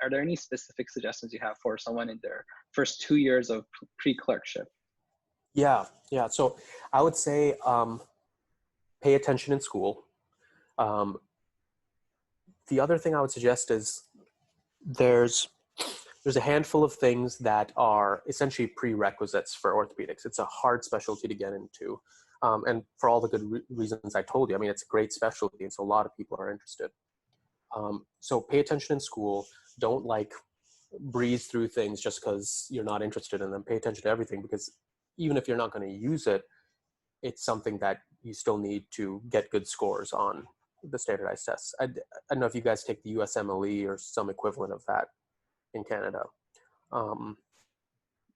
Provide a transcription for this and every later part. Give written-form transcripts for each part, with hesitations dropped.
are there any specific suggestions you have for someone in their first 2 years of pre-clerkship? Yeah. So I would say pay attention in school. The other thing I would suggest is there's a handful of things that are essentially prerequisites for orthopedics. It's a hard specialty to get into. And for all the good reasons I told you, I mean, it's a great specialty, and so a lot of people are interested. So pay attention in school. Don't breeze through things just because you're not interested in them. Pay attention to everything, because even if you're not going to use it, it's something that you still need to get good scores on the standardized tests. I don't know if you guys take the USMLE or some equivalent of that in Canada.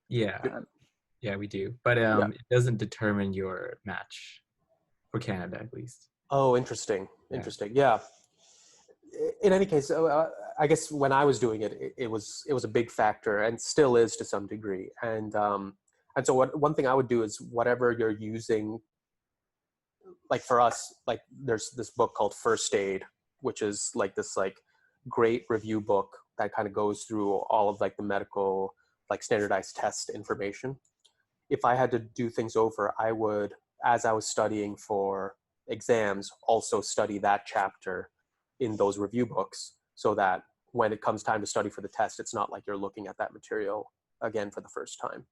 Yeah, we do. But it doesn't determine your match for Canada, at least. Oh, interesting. Yeah. In any case, I guess when I was doing it, it was a big factor, and still is to some degree. And so one thing I would do is whatever you're using, like for us, like there's this book called First Aid, which is this great review book that kind of goes through all of the medical standardized test information. If I had to do things over, I would, as I was studying for exams, also study that chapter in those review books, so that when it comes time to study for the test, it's not like you're looking at that material again for the first time.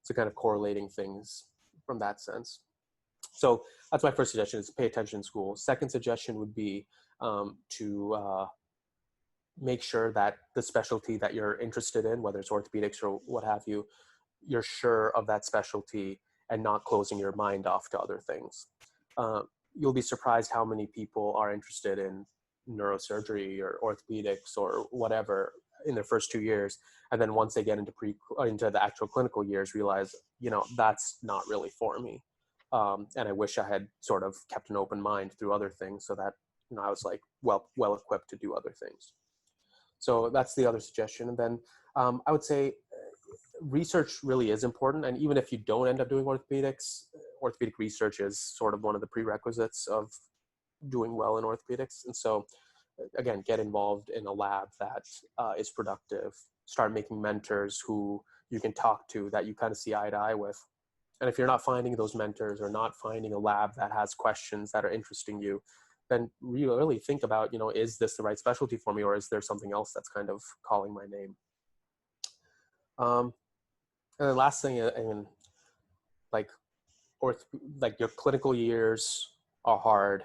So kind of correlating things from that sense. So that's my first suggestion, is pay attention in school. Second suggestion would be to make sure that the specialty that you're interested in, whether it's orthopedics or what have you, you're sure of that specialty and not closing your mind off to other things. You'll be surprised how many people are interested in neurosurgery or orthopedics or whatever in their first 2 years, and then once they get into the actual clinical years, realize, that's not really for me. And I wish I had sort of kept an open mind through other things, so that I was well equipped to do other things. So that's the other suggestion. And then I would say research really is important, and even if you don't end up doing orthopedics, orthopedic research is sort of one of the prerequisites of doing well in orthopedics. And so again, get involved in a lab that is productive. Start making mentors who you can talk to, that you kind of see eye to eye with. And if you're not finding those mentors, or not finding a lab that has questions that are interesting you, then really think about, is this the right specialty for me, or is there something else that's kind of calling my name? And the last thing, I mean, your clinical years are hard,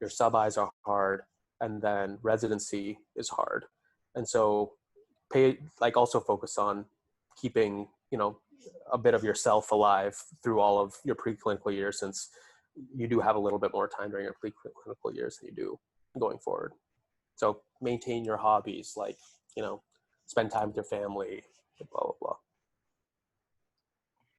your sub-Is are hard, and then residency is hard. And so also focus on keeping, a bit of yourself alive through all of your preclinical years, since you do have a little bit more time during your preclinical years than you do going forward. So maintain your hobbies, spend time with your family, blah, blah, blah.